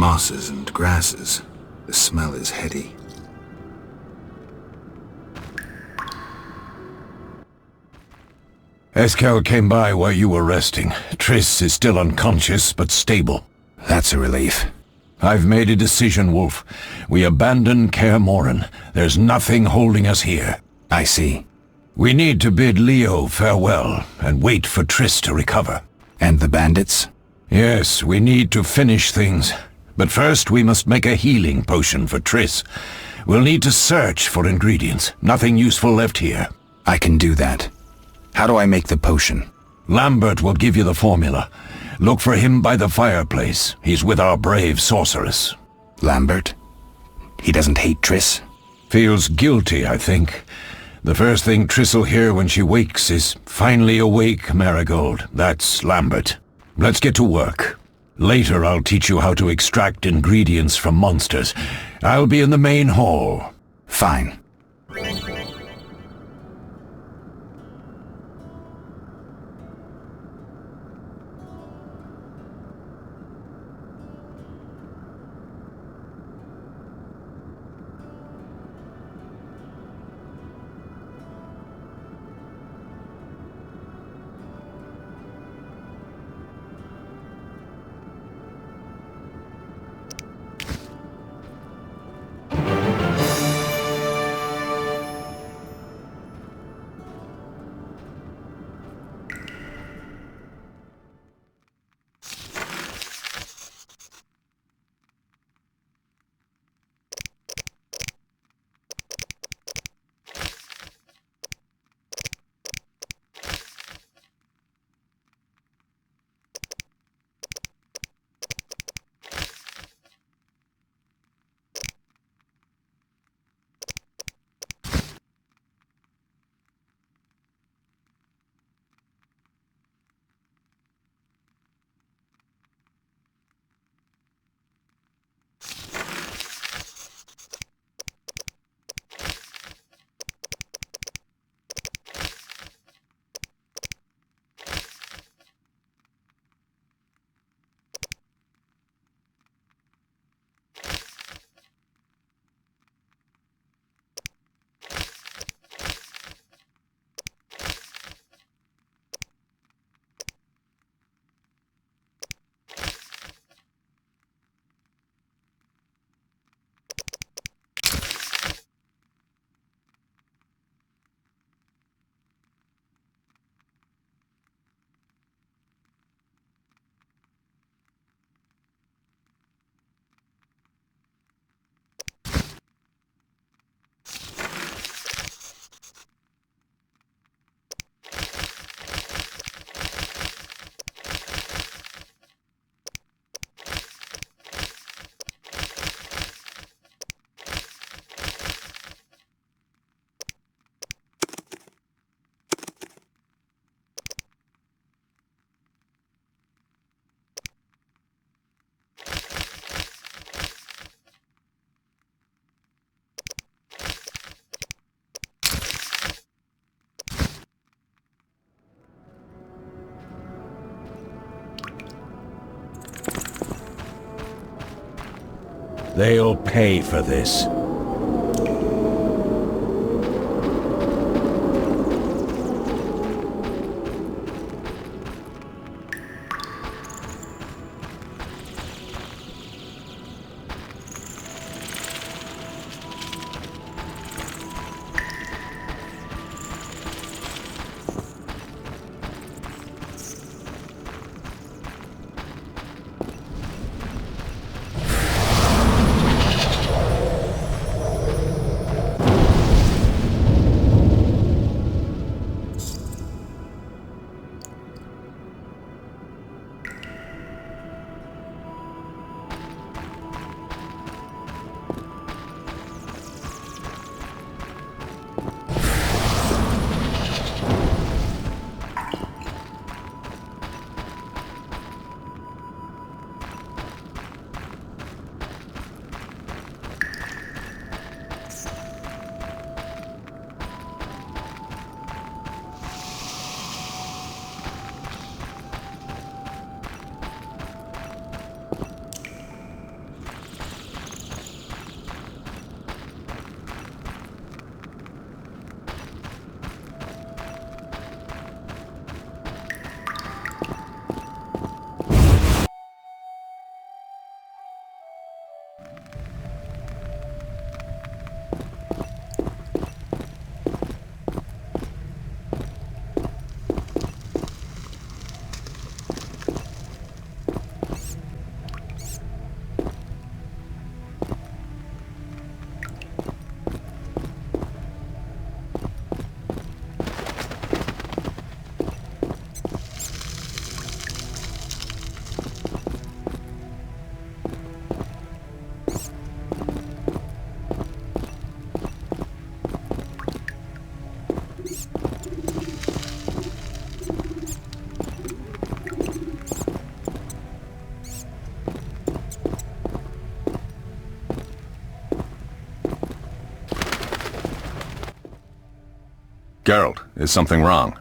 Mosses and grasses. The smell is heady. Eskel came by while you were resting. Triss is still unconscious, but stable. That's a relief. I've made a decision, Wolf. We abandon Kaer Morhen. There's nothing holding us here. I see. We need to bid Leo farewell and wait for Triss to recover. And the bandits? Yes, we need to finish things. But first we must make a healing potion for Triss. We'll need to search for ingredients. Nothing useful left here. I can do that. How do I make the potion? Lambert will give you the formula. Look for him by the fireplace. He's with our brave sorceress. Lambert? He doesn't hate Triss? Feels guilty, I think. The first thing Triss will hear when she wakes is, "Finally awake, Marigold." That's Lambert. Let's get to work. Later I'll teach you how to extract ingredients from monsters. I'll be in the main hall. Fine. They'll pay for this. Geralt, is something wrong?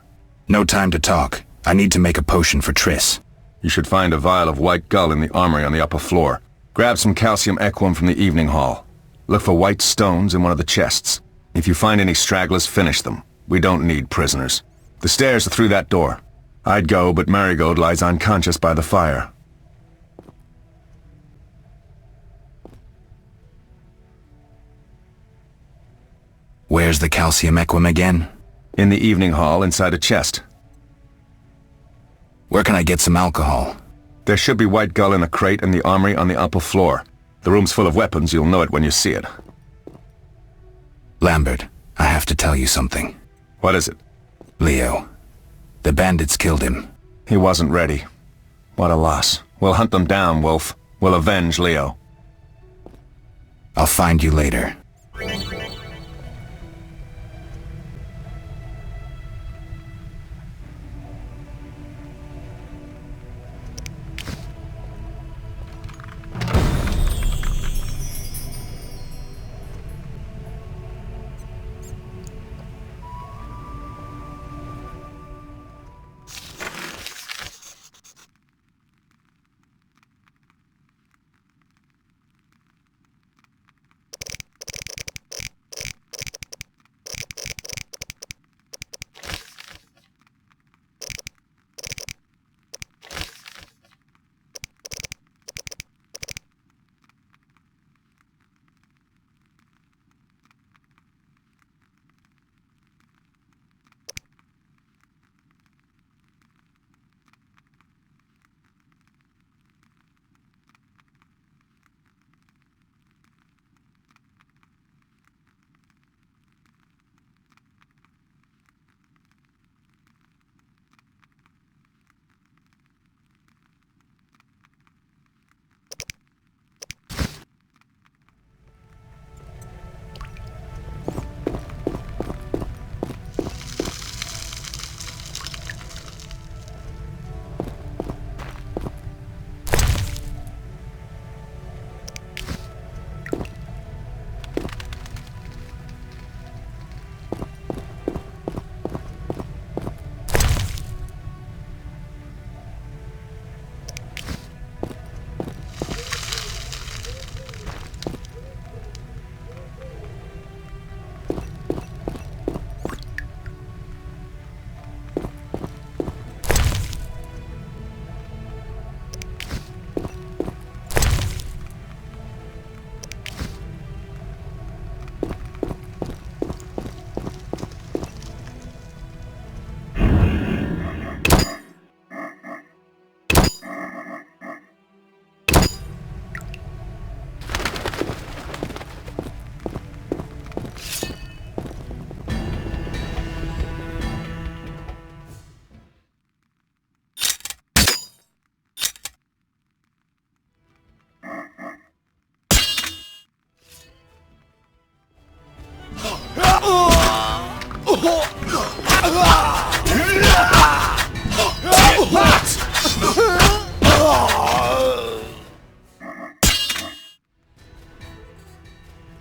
No time to talk. I need to make a potion for Triss. You should find a vial of white gull in the armory on the upper floor. Grab some calcium equum from the evening hall. Look for white stones in one of the chests. If you find any stragglers, finish them. We don't need prisoners. The stairs are through that door. I'd go, but Marigold lies unconscious by the fire. Where's the calcium equum again? In the evening hall, inside a chest. Where can I get some alcohol? There should be white gull in a crate in the armory on the upper floor. The room's full of weapons, you'll know it when you see it. Lambert, I have to tell you something. What is it? Leo. The bandits killed him. He wasn't ready. What a loss. We'll hunt them down, Wolf. We'll avenge Leo. I'll find you later.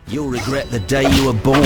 You'll regret the day you were born.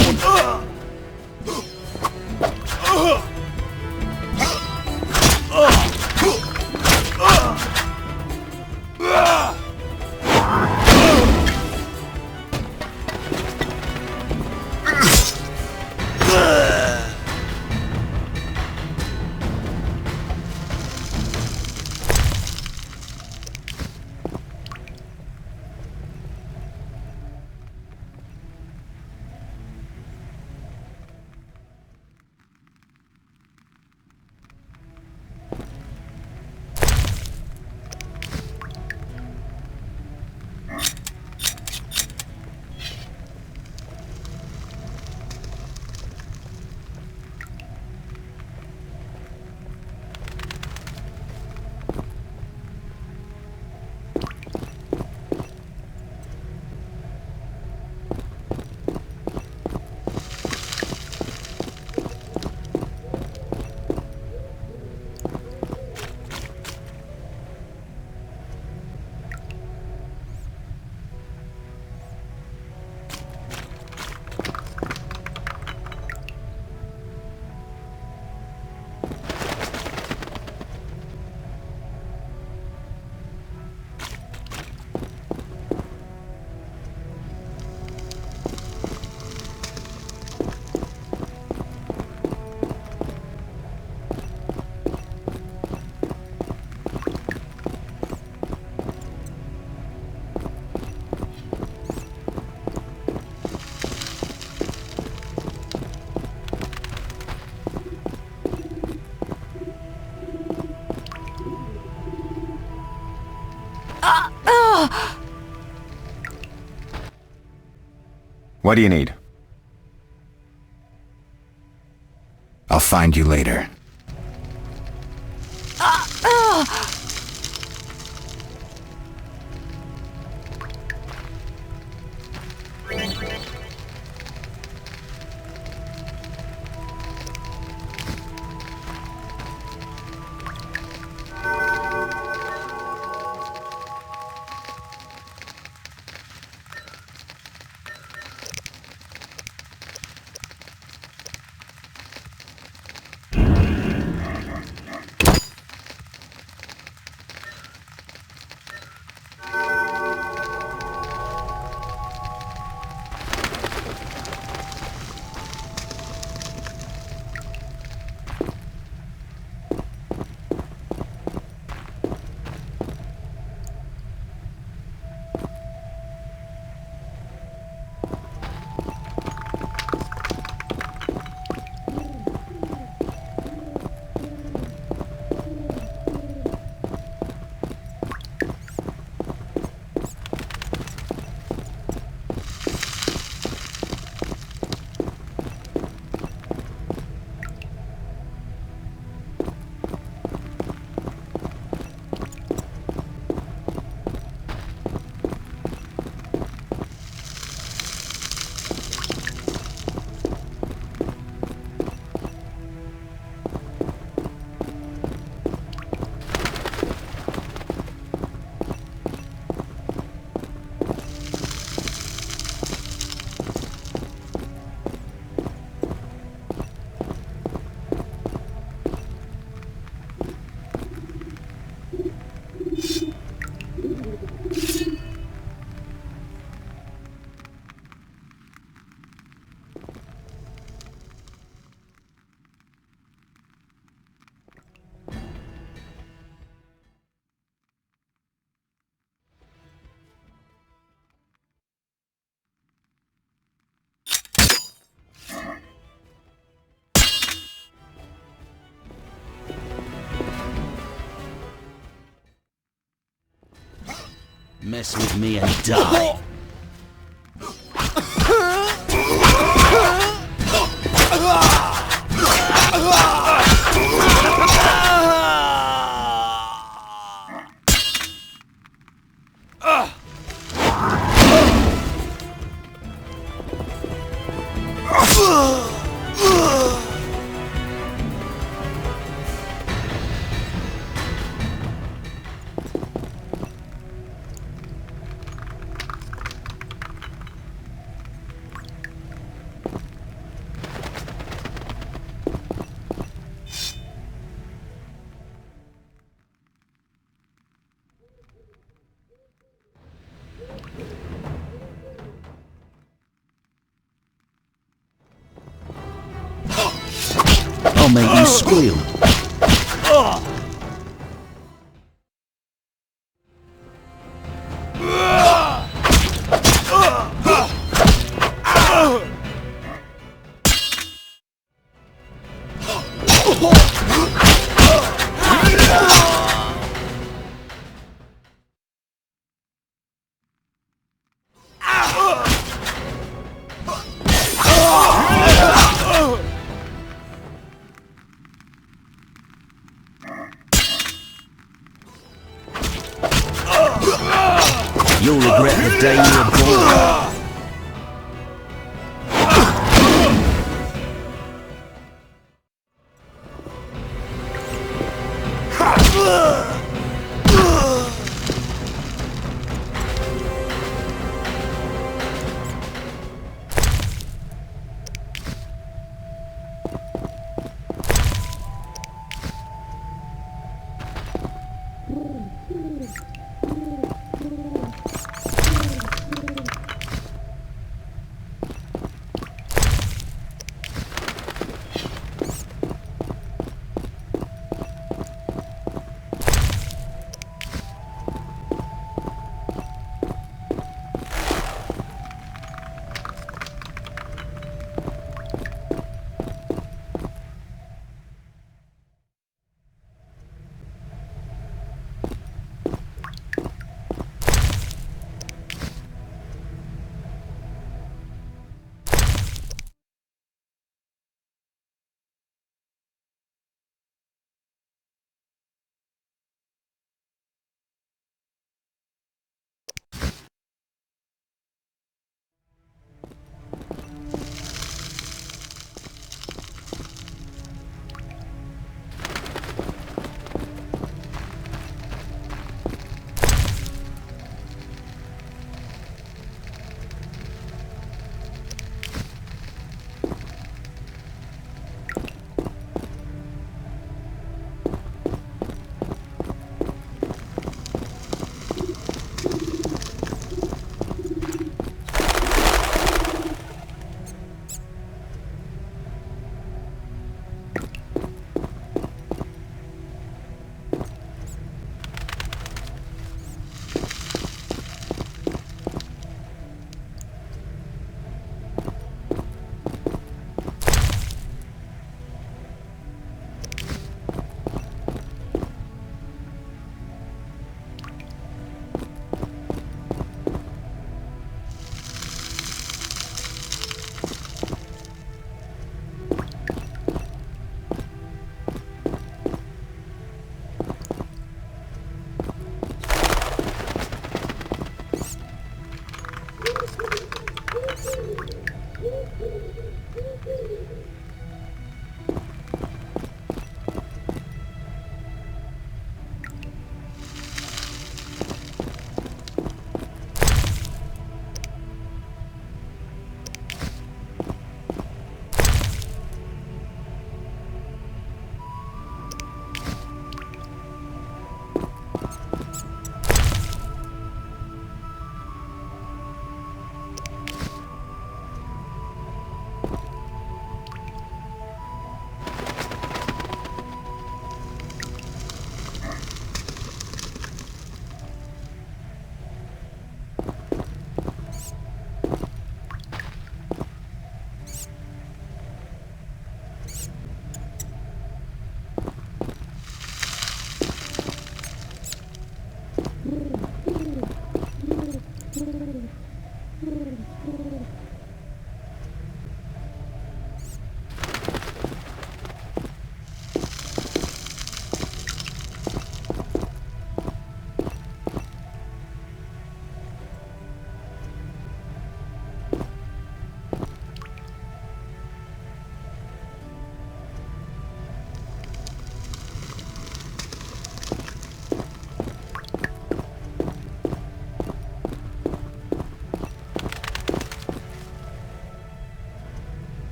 What do you need? I'll find you later. Mess with me and die. I'll make you squeal. You'll regret the day you were born.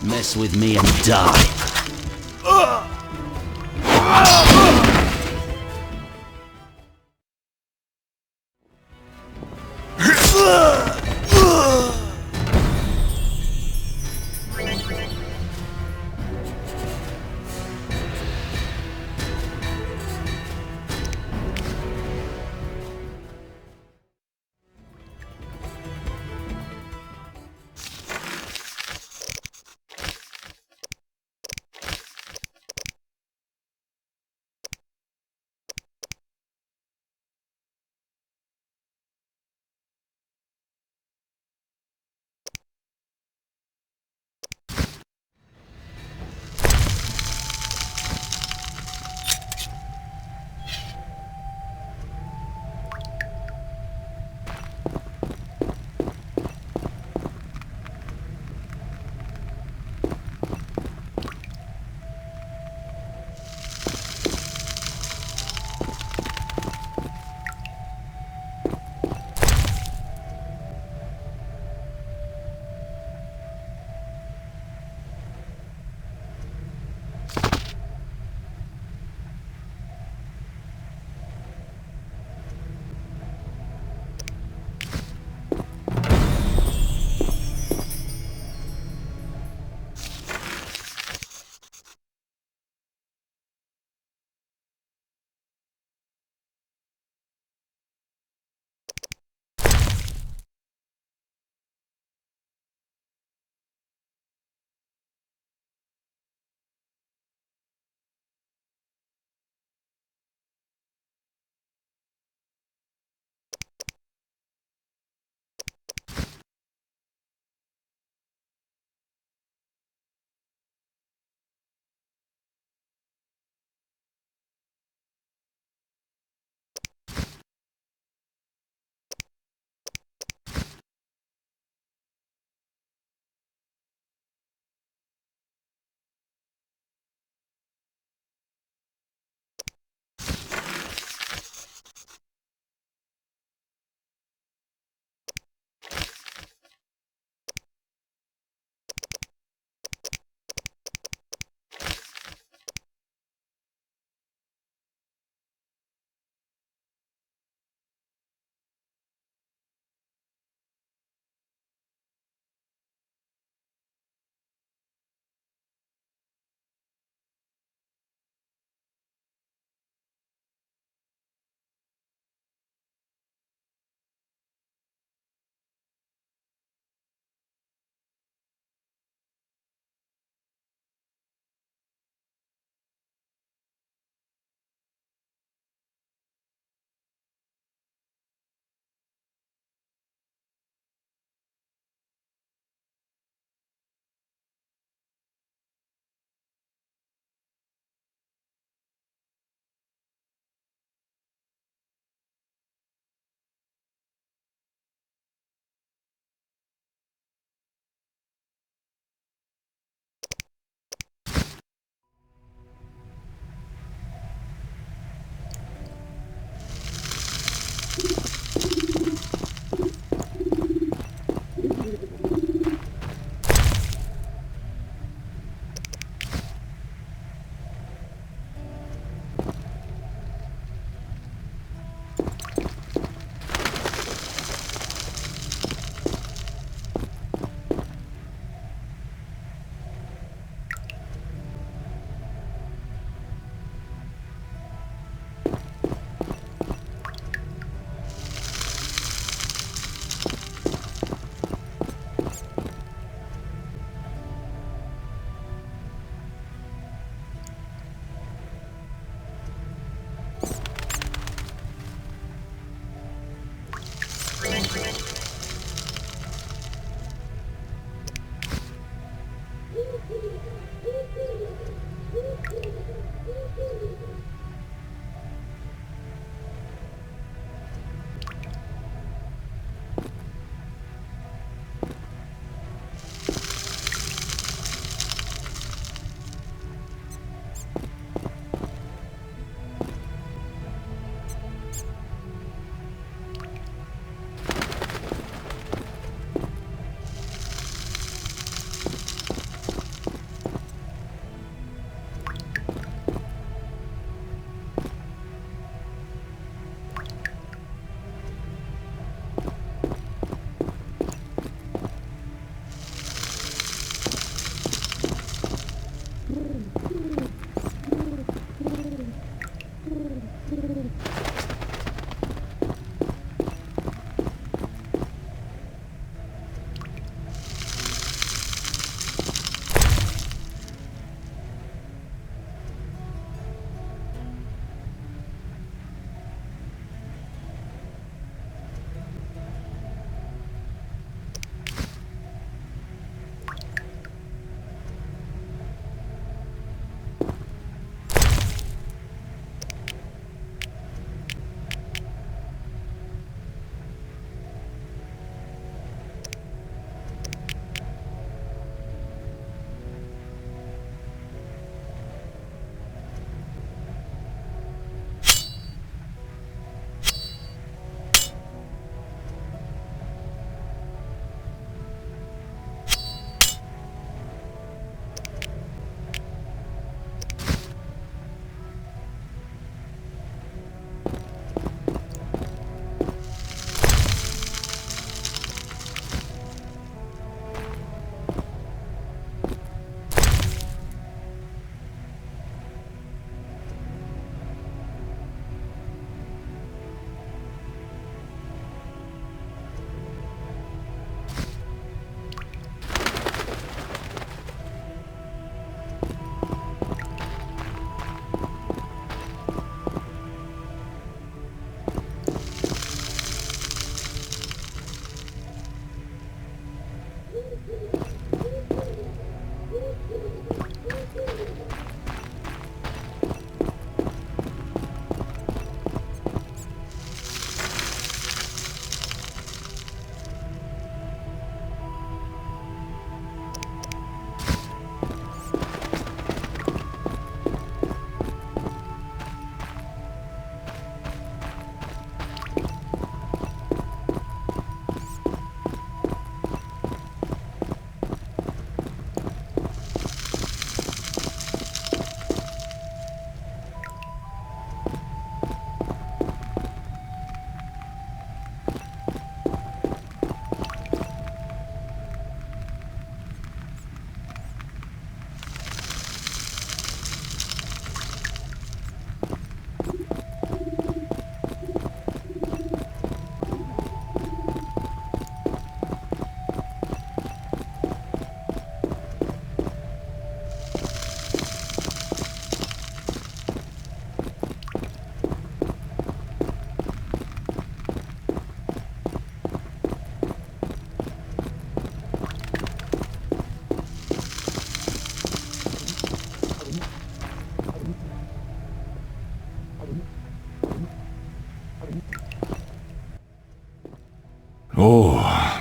Mess with me and die.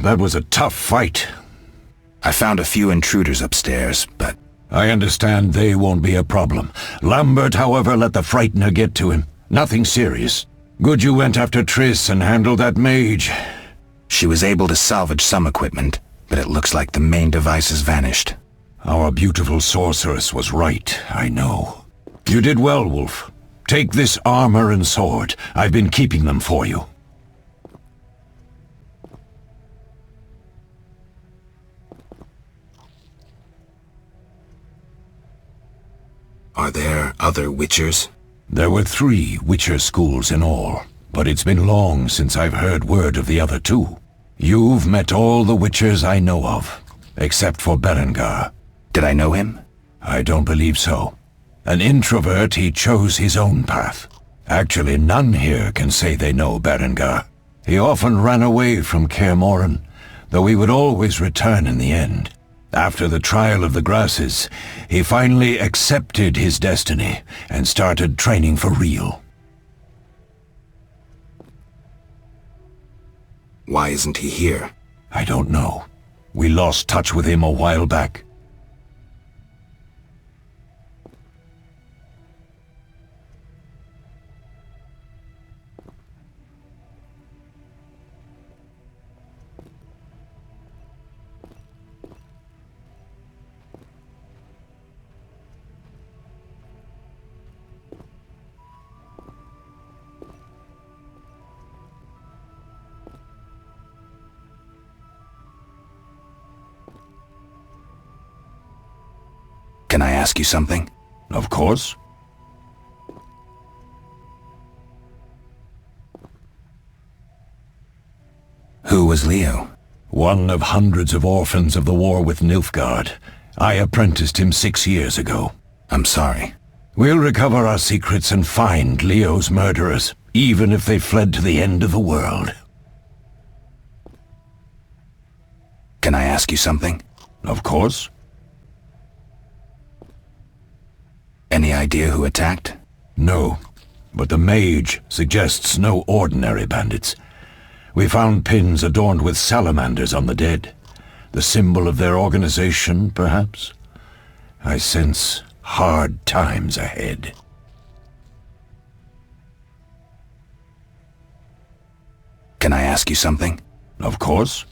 that was a tough fight. I found a few intruders upstairs, but I understand they won't be a problem. Lambert, however, let the Frightener get to him. Nothing serious. Good you went after Triss and handled that mage. she was able to salvage some equipment, but it looks like the main device has vanished. Our beautiful sorceress was right, I know. You did well, Wolf. Take this armor and sword. I've been keeping them for you. Are there other Witchers? There were 3 Witcher schools in all, but it's been long since I've heard word of the other 2. You've met all the Witchers I know of, except for Berengar. Did I know him? I don't believe so. An introvert, he chose his own path. Actually, none here can say they know Berengar. He often ran away from Kaer Morhen, though he would always return in the end. After the trial of the grasses, he finally accepted his destiny and started training for real. Why isn't he here? I don't know. We lost touch with him a while back. Can I ask you something? Of course. Who was Leo? One of hundreds of orphans of the war with Nilfgaard. I apprenticed him 6 years ago. I'm sorry. We'll recover our secrets and find Leo's murderers, even if they fled to the end of the world. Can I ask you something? Of course. Any idea who attacked? No, but the mage suggests no ordinary bandits. We found pins adorned with salamanders on the dead. The symbol of their organization, perhaps? I sense hard times ahead. Can I ask you something? Of course.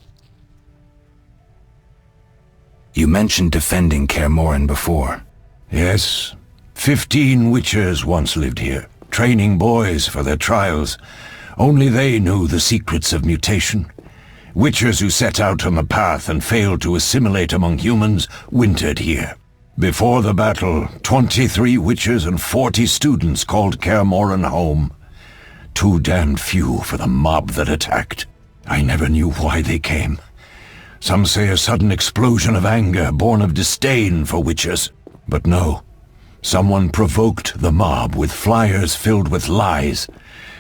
You mentioned defending Kaer Morhen before. Yes. 15 Witchers once lived here, training boys for their trials. Only they knew the secrets of mutation. Witchers who set out on the path and failed to assimilate among humans wintered here. Before the battle, 23 Witchers and 40 students called Kaer Morhen home. Too damned few for the mob that attacked. I never knew why they came. Some say a sudden explosion of anger born of disdain for Witchers. But no. Someone provoked the mob with flyers filled with lies.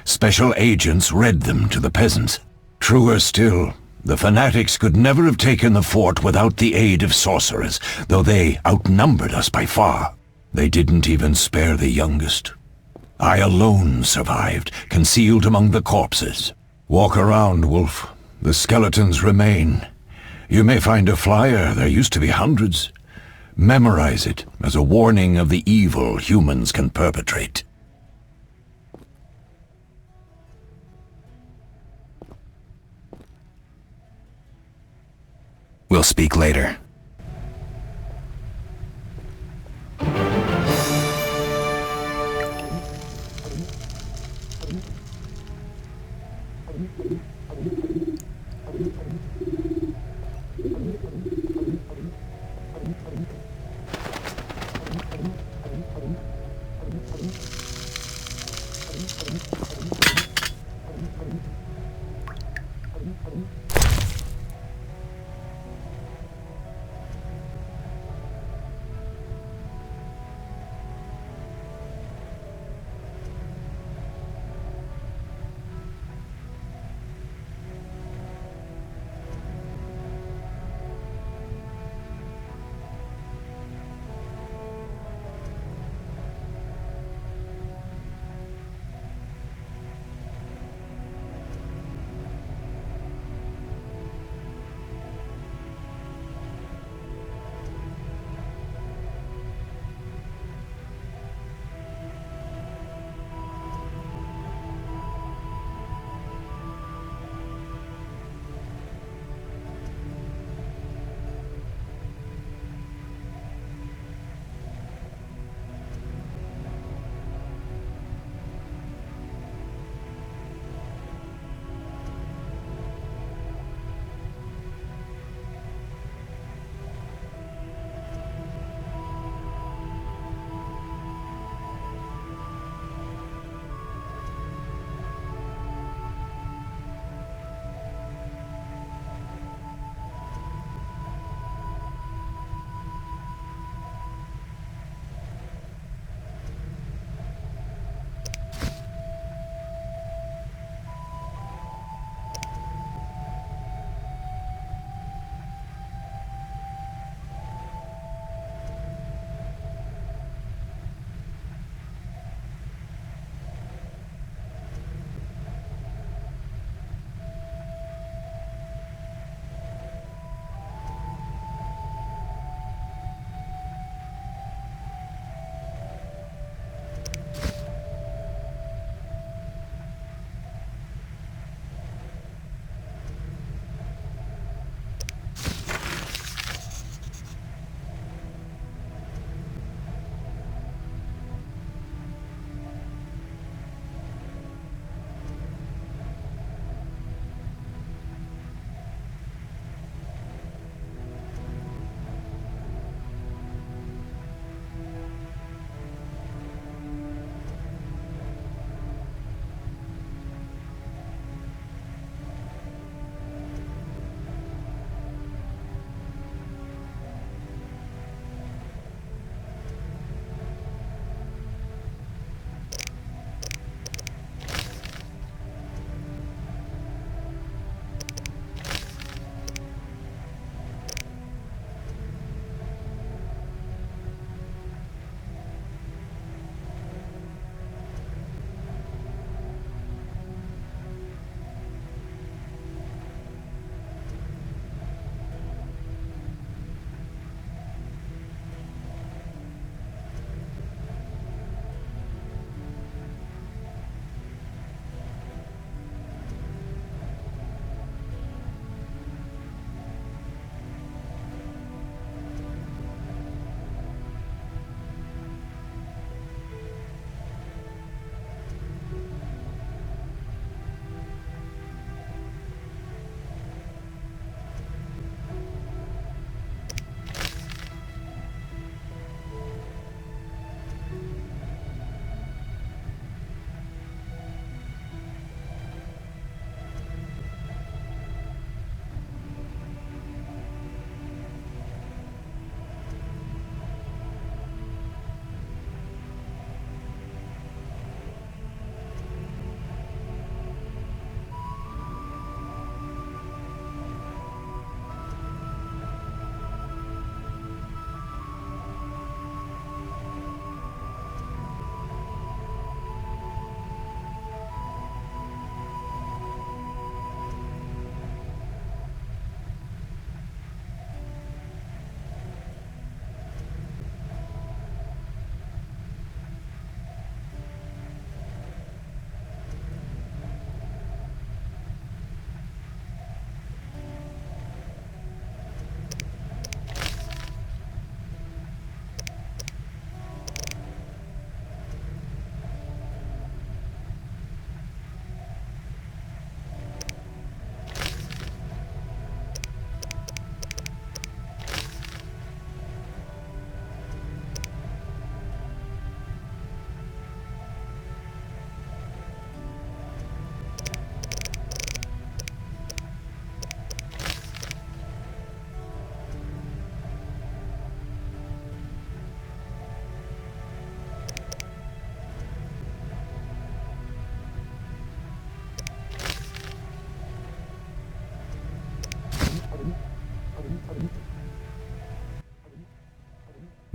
Special agents read them to the peasants. Truer still, the fanatics could never have taken the fort without the aid of sorcerers, though they outnumbered us by far. They didn't even spare the youngest. I alone survived, concealed among the corpses. Walk around, Wolf. The skeletons remain. You may find a flyer, there used to be hundreds. Memorize it as a warning of the evil humans can perpetrate. We'll speak later.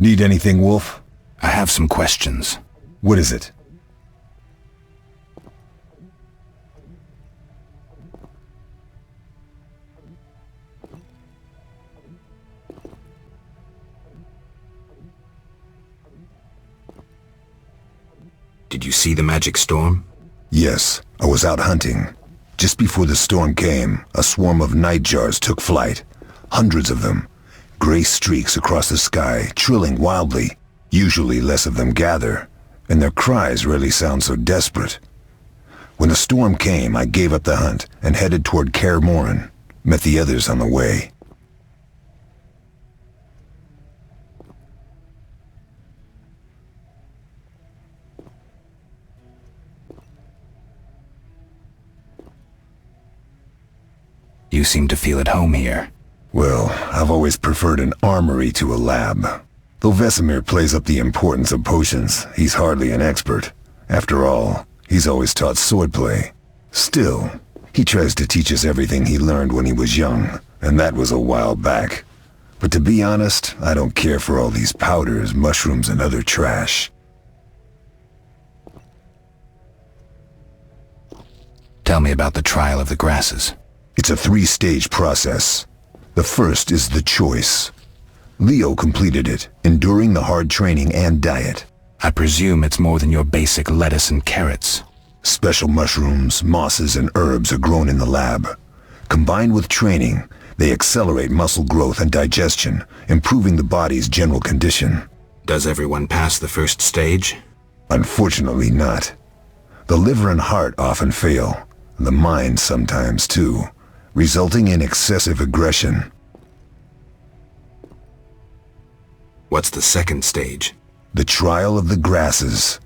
Need anything, Wolf? I have some questions. What is it? Did you see the magic storm? Yes, I was out hunting. Just before the storm came, a swarm of nightjars took flight. Hundreds of them. Gray streaks across the sky, trilling wildly. Usually less of them gather, and their cries rarely sound so desperate. When the storm came, I gave up the hunt and headed toward Kaer Morhen. Met the others on the way. You seem to feel at home here. Well, I've always preferred an armory to a lab. Though Vesemir plays up the importance of potions, he's hardly an expert. After all, he's always taught swordplay. Still, he tries to teach us everything he learned when he was young, and that was a while back. But to be honest, I don't care for all these powders, mushrooms, and other trash. Tell me about the trial of the grasses. It's a 3-stage process. The first is the choice. Leo completed it, enduring the hard training and diet. I presume it's more than your basic lettuce and carrots. Special mushrooms, mosses, and herbs are grown in the lab. Combined with training, they accelerate muscle growth and digestion, improving the body's general condition. Does everyone pass the first stage? Unfortunately not. The liver and heart often fail, the mind sometimes too, resulting in excessive aggression. What's the second stage? The trial of the grasses.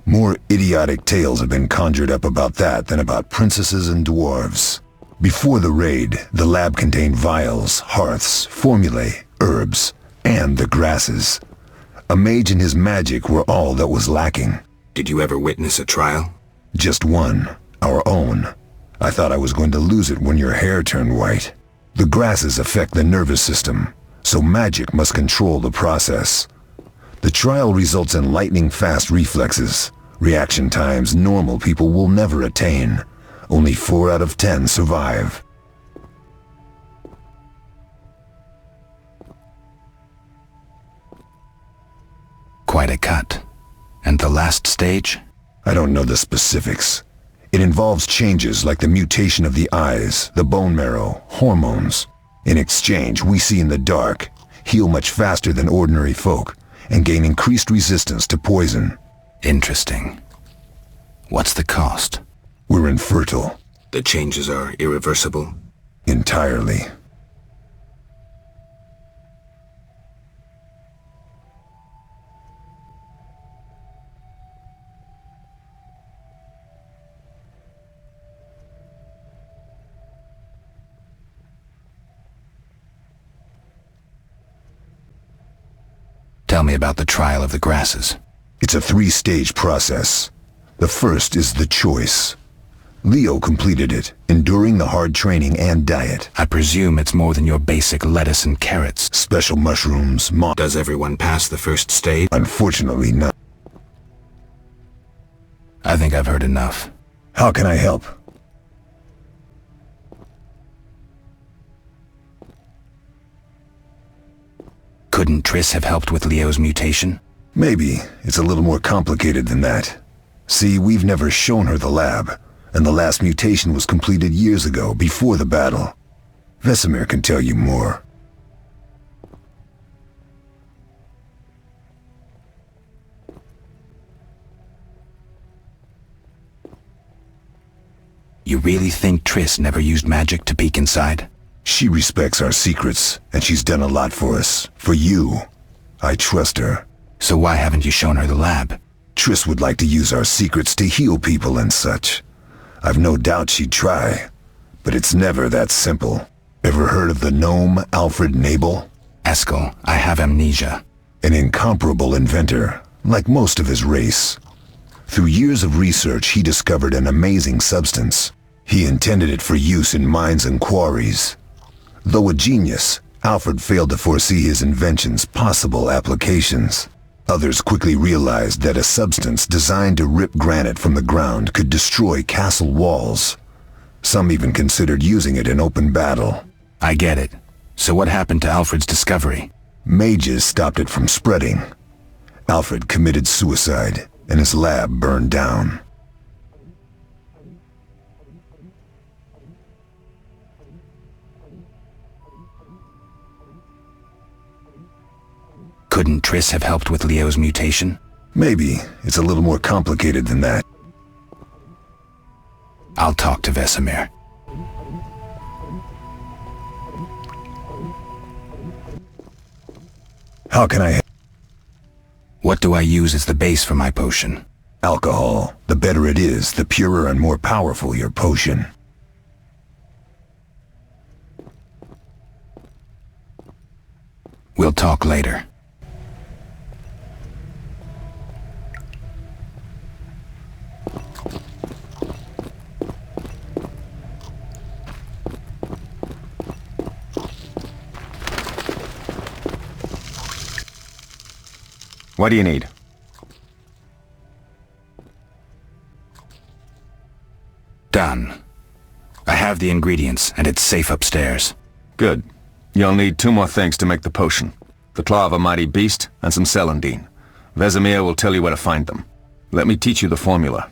More idiotic tales have been conjured up about that than about princesses and dwarves. Before the raid, the lab contained vials, hearths, formulae, herbs, and the grasses. A mage and his magic were all that was lacking. Did you ever witness a trial? Just one, our own. I thought I was going to lose it when your hair turned white. The grasses affect the nervous system, so magic must control the process. The trial results in lightning-fast reflexes, reaction times normal people will never attain. Only 4 out of 10 survive. Quite a cut. And the last stage? I don't know the specifics. It involves changes like the mutation of the eyes, the bone marrow, hormones. In exchange, we see in the dark, heal much faster than ordinary folk, and gain increased resistance to poison. Interesting. What's the cost? We're infertile. The changes are irreversible? Entirely. Tell me about the trial of the grasses. It's a 3-stage process. The first is the choice. Leo completed it, enduring the hard training and diet. I presume it's more than your basic lettuce and carrots. Special mushrooms, Does everyone pass the first stage? Unfortunately not. I think I've heard enough. How can I help? Couldn't Triss have helped with Leo's mutation? Maybe. It's a little more complicated than that. See, we've never shown her the lab, and the last mutation was completed years ago, before the battle. Vesemir can tell you more. You really think Triss never used magic to peek inside? She respects our secrets, and she's done a lot for us. For you. I trust her. So why haven't you shown her the lab? Triss would like to use our secrets to heal people and such. I've no doubt she'd try. But it's never that simple. Ever heard of the gnome Alfred Nabel? Eskel, I have amnesia. An incomparable inventor, like most of his race. Through years of research, he discovered an amazing substance. He intended it for use in mines and quarries. Though a genius, Alfred failed to foresee his invention's possible applications. Others quickly realized that a substance designed to rip granite from the ground could destroy castle walls. Some even considered using it in open battle. I get it. So what happened to Alfred's discovery? Mages stopped it from spreading. Alfred committed suicide, and his lab burned down. Couldn't Triss have helped with Leo's mutation? Maybe. It's a little more complicated than that. I'll talk to Vesemir. How can I... What do I use as the base for my potion? Alcohol. The better it is, the purer and more powerful your potion. We'll talk later. What do you need? Done. I have the ingredients, and it's safe upstairs. Good. You'll need 2 more things to make the potion. The claw of a mighty beast, and some celandine. Vesemir will tell you where to find them. Let me teach you the formula.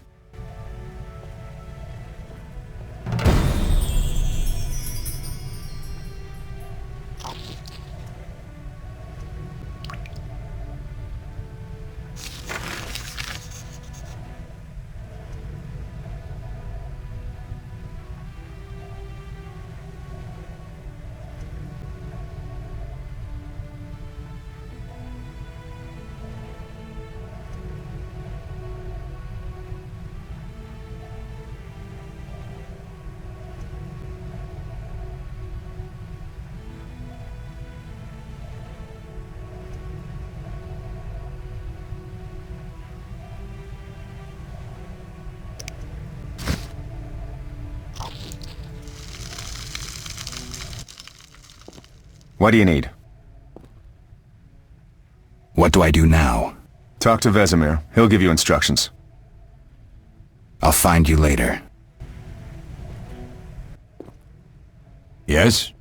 What do you need? What do I do now? Talk to Vesemir. He'll give you instructions. I'll find you later. Yes?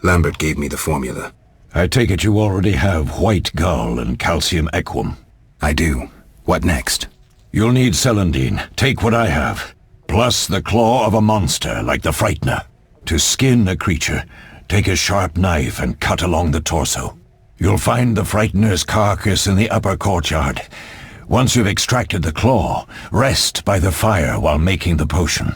Lambert gave me the formula. I take it you already have white gall and calcium equum. I do. What next? You'll need celandine. Take what I have. Plus the claw of a monster like the Frightener. To skin a creature, take a sharp knife and cut along the torso. You'll find the Frightener's carcass in the upper courtyard. Once you've extracted the claw, rest by the fire while making the potion.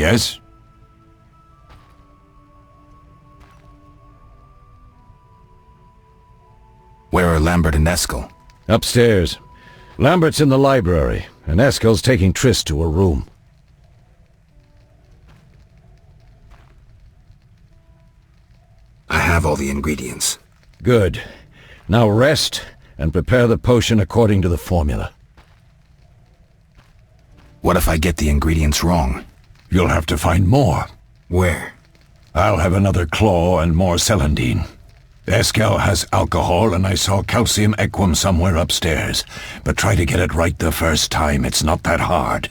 Yes? Where are Lambert and Eskel? Upstairs. Lambert's in the library, and Eskel's taking Triss to her room. I have all the ingredients. Good. Now rest, and prepare the potion according to the formula. What if I get the ingredients wrong? You'll have to find more. Where? I'll have another claw and more celandine. Eskel has alcohol, and I saw calcium equum somewhere upstairs. But try to get it right the first time. It's not that hard.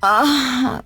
Oh.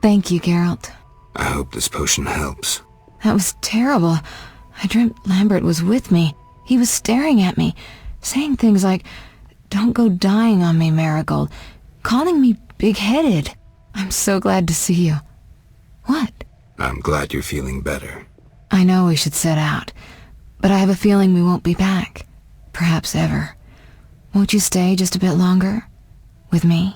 Thank you, Geralt. I hope this potion helps. That was terrible. I dreamt Lambert was with me. He was staring at me, saying things like, "Don't go dying on me, Marigold," calling me big-headed. I'm so glad to see you. What? I'm glad you're feeling better. I know we should set out, but I have a feeling we won't be back. Perhaps ever. Won't you stay just a bit longer? With me?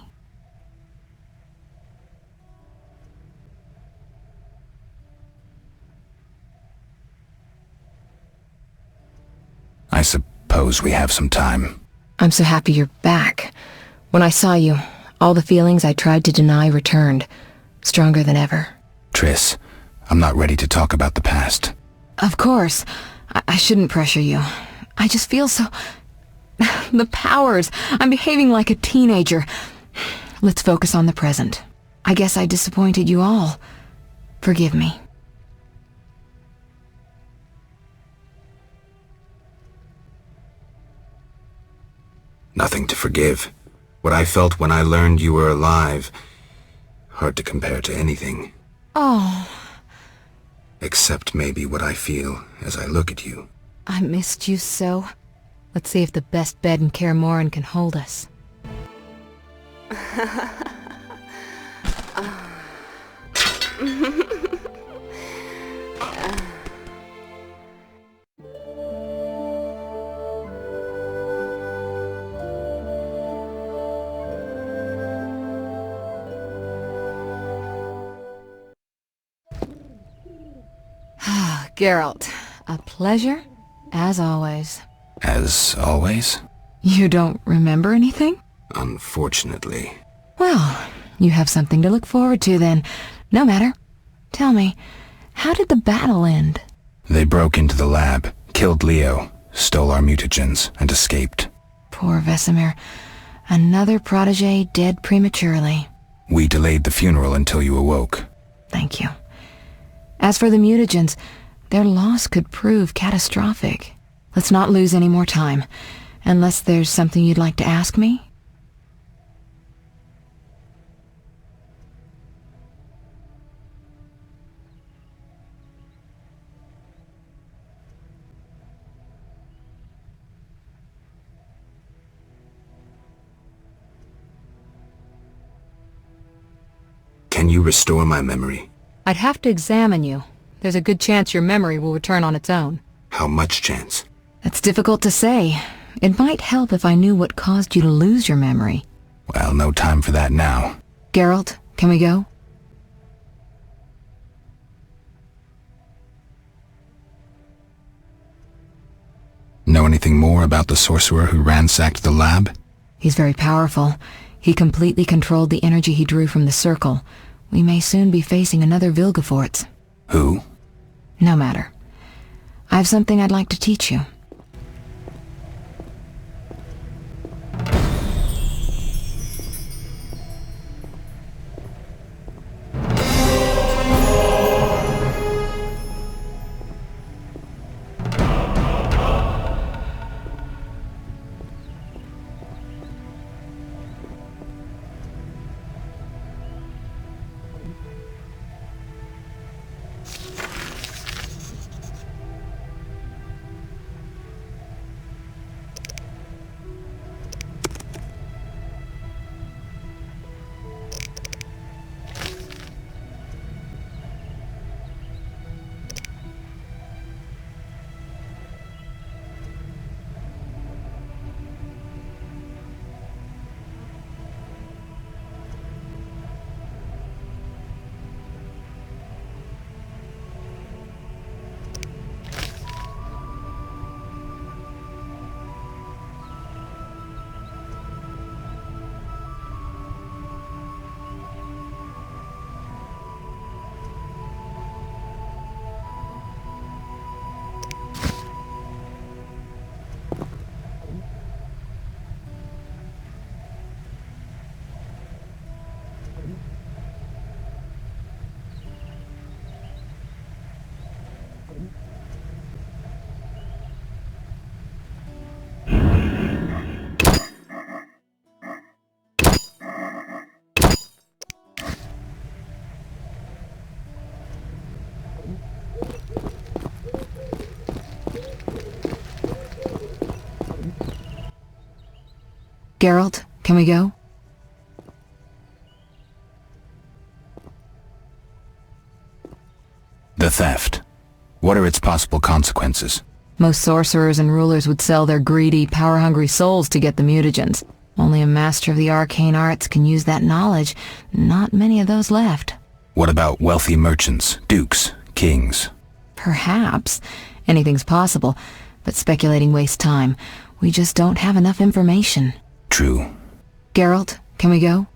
I suppose we have some time. I'm so happy you're back. When I saw you, all the feelings I tried to deny returned, stronger than ever. Triss, I'm not ready to talk about the past. Of course. I shouldn't pressure you. I just feel so... The powers. I'm behaving like a teenager. Let's focus on the present. I guess I disappointed you all. Forgive me. Nothing to forgive. What I felt when I learned you were alive, hard to compare to anything. Oh, Except maybe what I feel as I look at you. I missed you so. Let's see if the best bed in Kaer Morhen can hold us. Geralt, a pleasure, as always. As always? You don't remember anything? Unfortunately. Well, you have something to look forward to then. No matter. Tell me, how did the battle end? They broke into the lab, killed Leo, stole our mutagens, and escaped. Poor Vesemir. Another protege dead prematurely. We delayed the funeral until you awoke. Thank you. As for the mutagens, their loss could prove catastrophic. Let's not lose any more time, unless there's something you'd like to ask me? Can you restore my memory? I'd have to examine you. There's a good chance your memory will return on its own. How much chance? That's difficult to say. It might help if I knew what caused you to lose your memory. Well, no time for that now. Geralt, can we go? Know anything more about the sorcerer who ransacked the lab? He's very powerful. He completely controlled the energy he drew from the circle. We may soon be facing another Vilgefortz. Who? No matter. I have something I'd like to teach you. Geralt, can we go? The theft. What are its possible consequences? Most sorcerers and rulers would sell their greedy, power-hungry souls to get the mutagens. Only a master of the arcane arts can use that knowledge. Not many of those left. What about wealthy merchants, dukes, kings? Perhaps. Anything's possible, but speculating wastes time. We just don't have enough information. True. Geralt, can we go?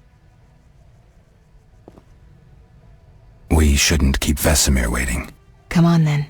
We shouldn't keep Vesemir waiting. Come on then.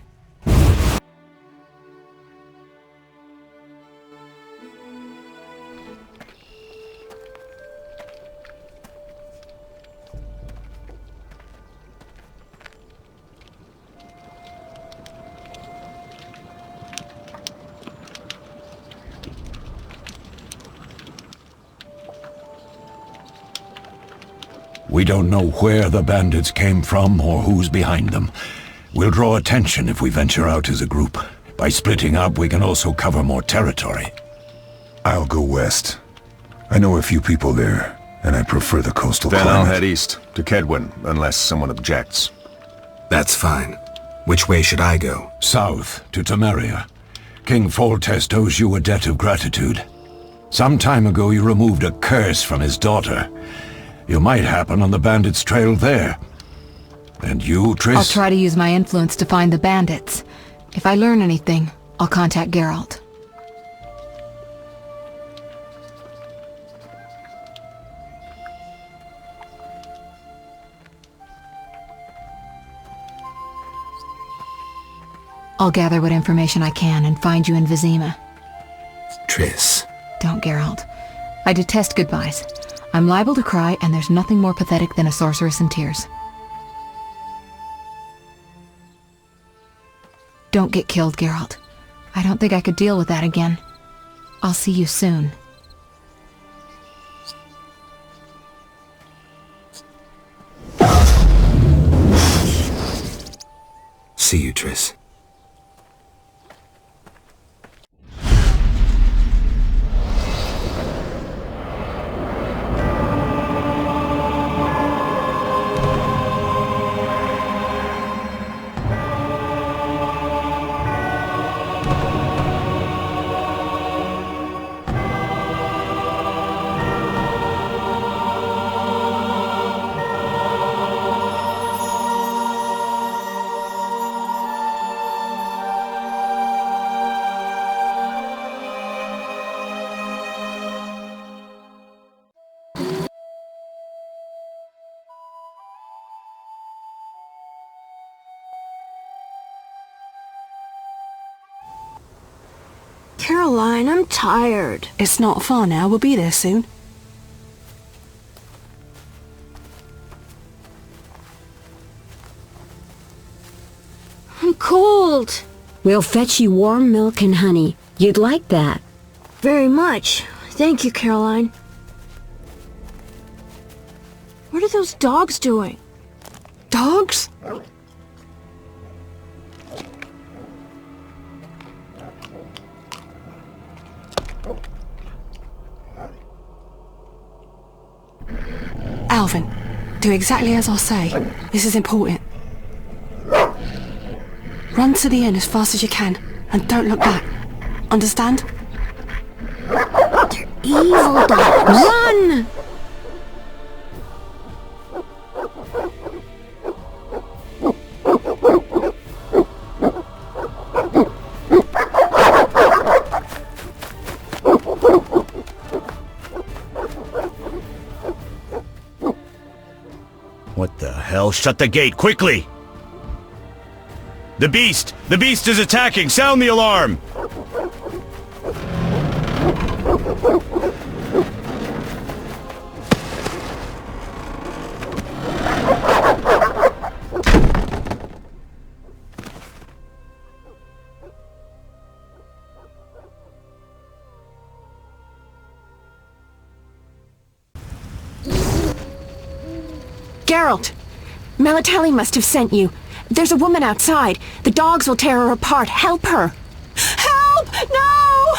We don't know where the bandits came from or who's behind them. We'll draw attention if we venture out as a group. By splitting up, we can also cover more territory. I'll go west. I know a few people there, and I prefer the coastal Then climate. I'll head east, to Kedwin, unless someone objects. That's fine. Which way should I go? South, to Temeria. King Foltest owes you a debt of gratitude. Some time ago you removed a curse from his daughter. You might happen on the bandits' trail there. And you, Triss? I'll try to use my influence to find the bandits. If I learn anything, I'll contact Geralt. I'll gather what information I can and find you in Vizima. Triss. Don't, Geralt. I detest goodbyes. I'm liable to cry, and there's nothing more pathetic than a sorceress in tears. Don't get killed, Geralt. I don't think I could deal with that again. I'll see you soon. See you, Triss. Caroline, I'm tired. It's not far now. We'll be there soon. I'm cold. We'll fetch you warm milk and honey. You'd like that. Very much. Thank you, Caroline. What are those dogs doing? Dogs? Alvin, do exactly as I say. This is important. Run to the inn as fast as you can, and don't look back. Understand? They're evil dogs. Run! What the hell? Shut the gate, quickly! The beast! The beast is attacking! Sound the alarm! Geralt! Melitele must have sent you. There's a woman outside. The dogs will tear her apart. Help her! Help! No!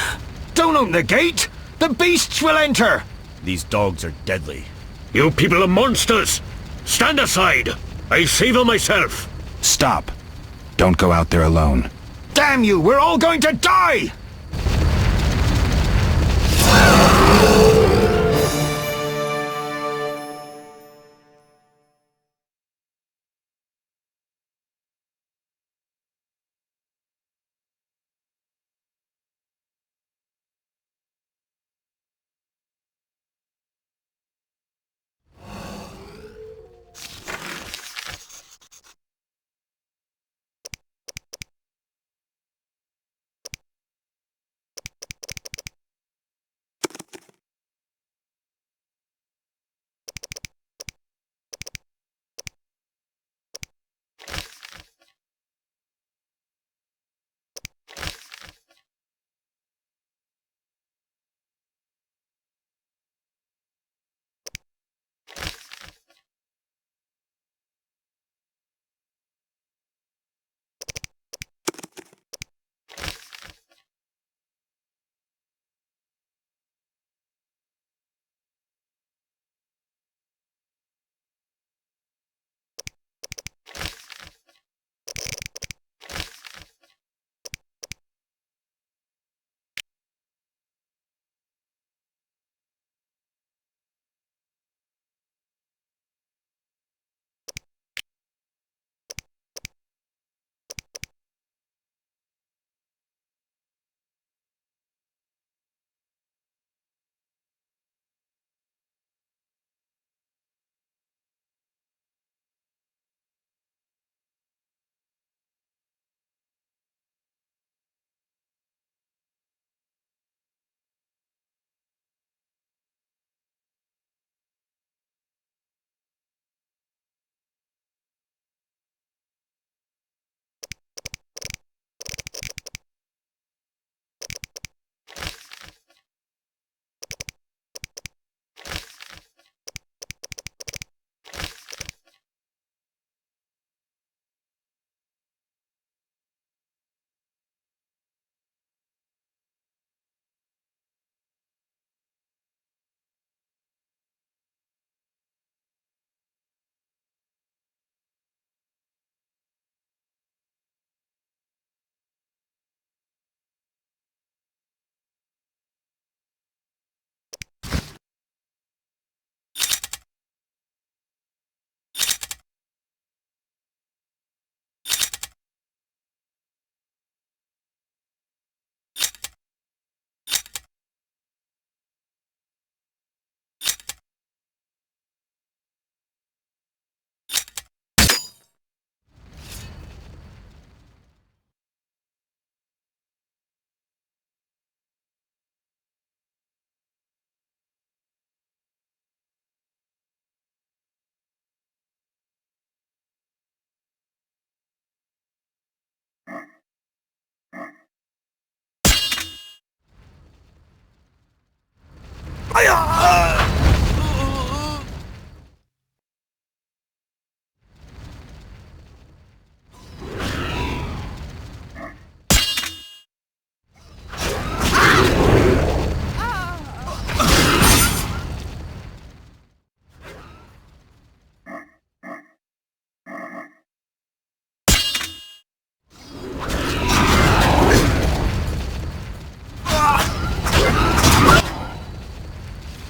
Don't open the gate! The beasts will enter! These dogs are deadly. You people are monsters! Stand aside! I'll save her myself! Stop. Don't go out there alone. Damn you! We're all going to die!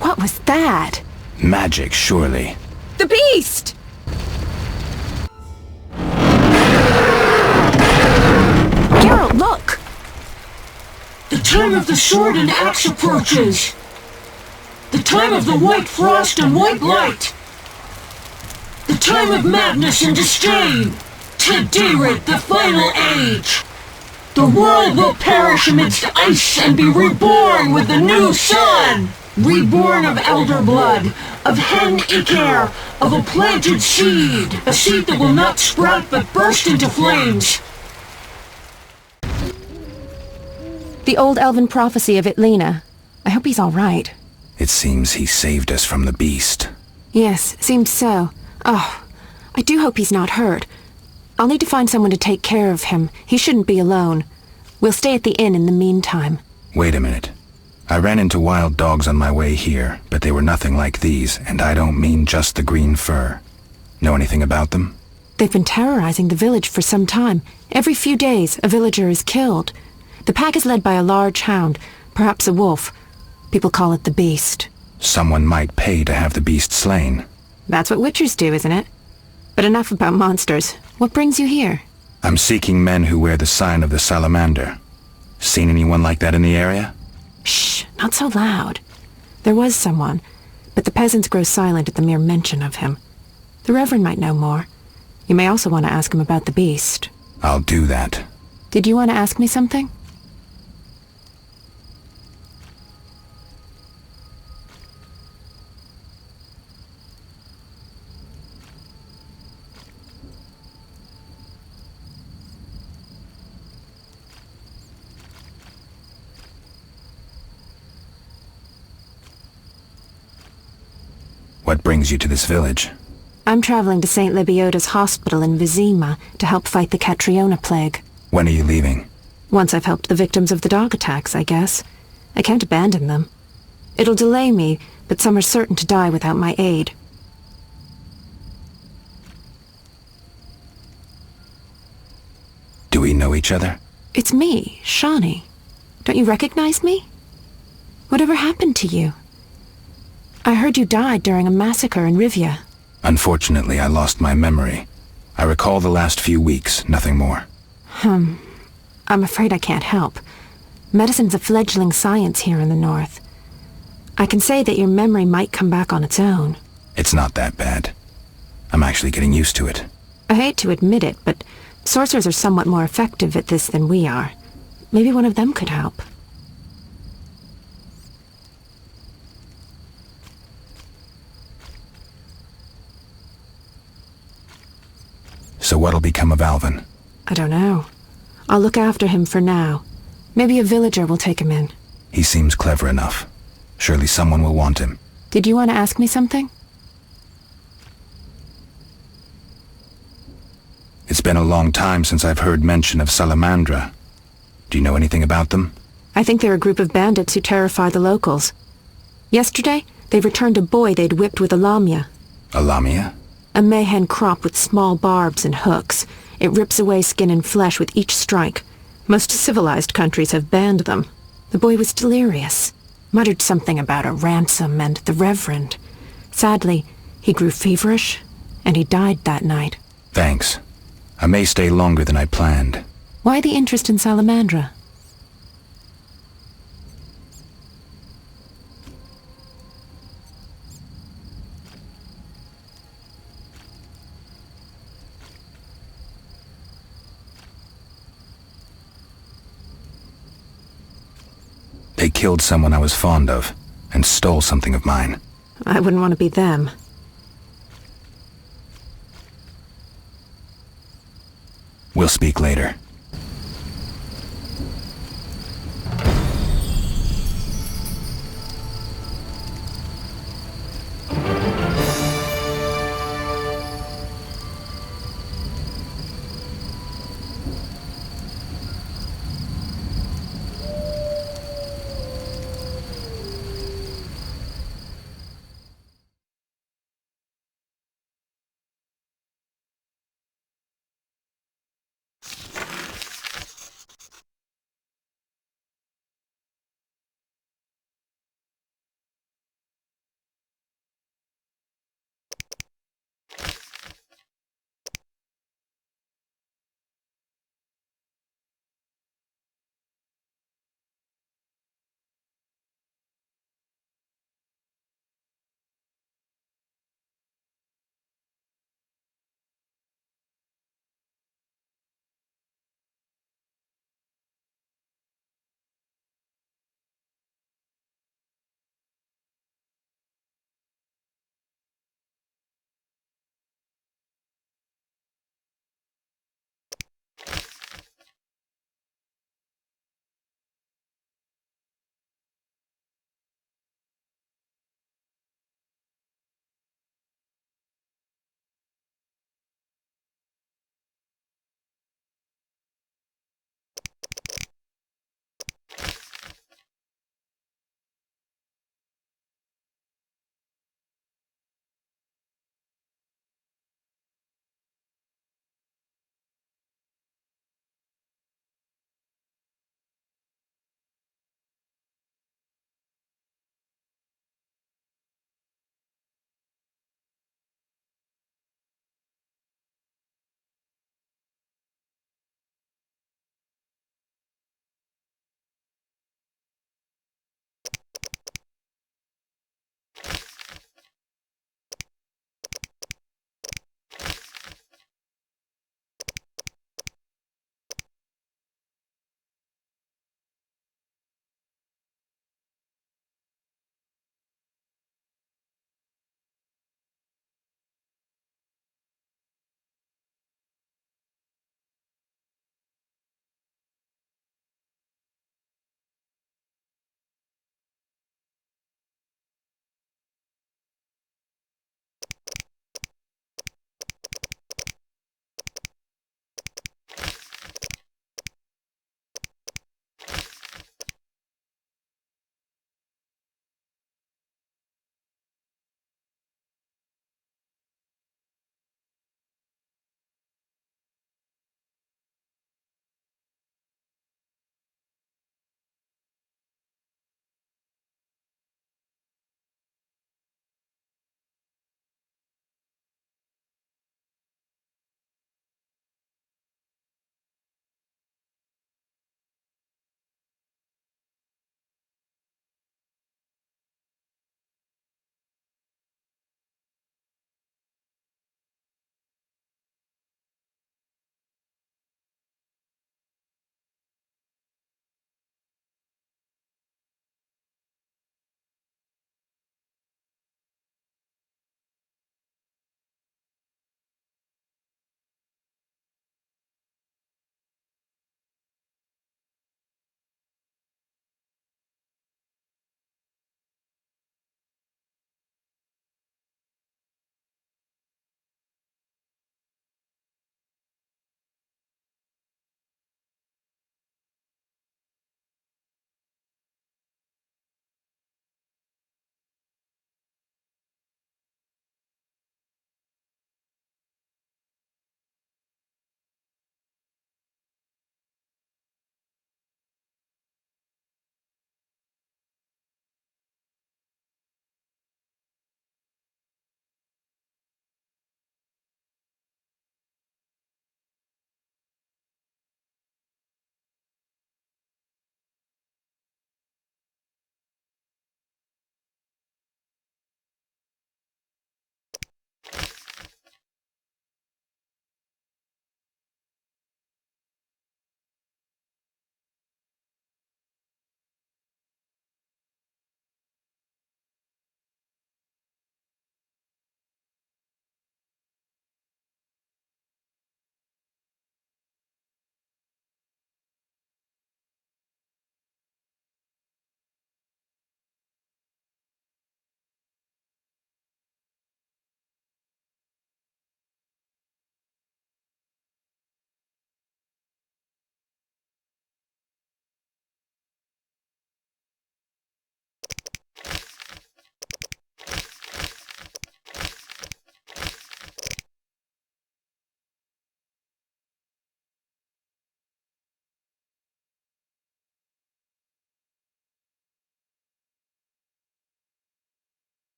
What was that? Magic, surely. The beast! Geralt, look! The time of the sword and axe approaches. The time of the white frost and white light. The time of madness and disdain. Tedireth, the final age. The world will perish amidst ice and be reborn with the new sun. Reborn of elder blood, of hen Icair, of a planted seed. A seed that will not sprout but burst into flames. The old elven prophecy of Itlena. I hope he's all right. It seems he saved us from the beast. Yes, seems so. Oh, I do hope he's not hurt. I'll need to find someone to take care of him. He shouldn't be alone. We'll stay at the inn in the meantime. Wait a minute. I ran into wild dogs on my way here, but they were nothing like these, and I don't mean just the green fur. Know anything about them? They've been terrorizing the village for some time. Every few days, a villager is killed. The pack is led by a large hound, perhaps a wolf. People call it the Beast. Someone might pay to have the beast slain. That's what witchers do, isn't it? But enough about monsters. What brings you here? I'm seeking men who wear the sign of the salamander. Seen anyone like that in the area? Shh, not so loud. There was someone, but the peasants grow silent at the mere mention of him. The Reverend might know more. You may also want to ask him about the Beast. I'll do that. Did you want to ask me something? What brings you to this village? I'm traveling to St. Lebioda's hospital in Vizima to help fight the Catriona plague. When are you leaving? Once I've helped the victims of the dog attacks, I guess. I can't abandon them. It'll delay me, but some are certain to die without my aid. Do we know each other? It's me, Shani. Don't you recognize me? Whatever happened to you? I heard you died during a massacre in Rivia. Unfortunately, I lost my memory. I recall the last few weeks, nothing more. I'm afraid I can't help. Medicine's a fledgling science here in the north. I can say that your memory might come back on its own. It's not that bad. I'm actually getting used to it. I hate to admit it, but sorcerers are somewhat more effective at this than we are. Maybe one of them could help. So what'll become of Alvin? I don't know. I'll look after him for now. Maybe a villager will take him in. He seems clever enough. Surely someone will want him. Did you want to ask me something? It's been a long time since I've heard mention of Salamandra. Do you know anything about them? I think they're a group of bandits who terrify the locals. Yesterday, they returned a boy they'd whipped with a lamia. A lamia? A mayhen crop with small barbs and hooks. It rips away skin and flesh with each strike. Most civilized countries have banned them. The boy was delirious. Muttered something about a ransom and the Reverend. Sadly, he grew feverish, and he died that night. Thanks. I may stay longer than I planned. Why the interest in Salamandra? They killed someone I was fond of, and stole something of mine. I wouldn't want to be them. We'll speak later.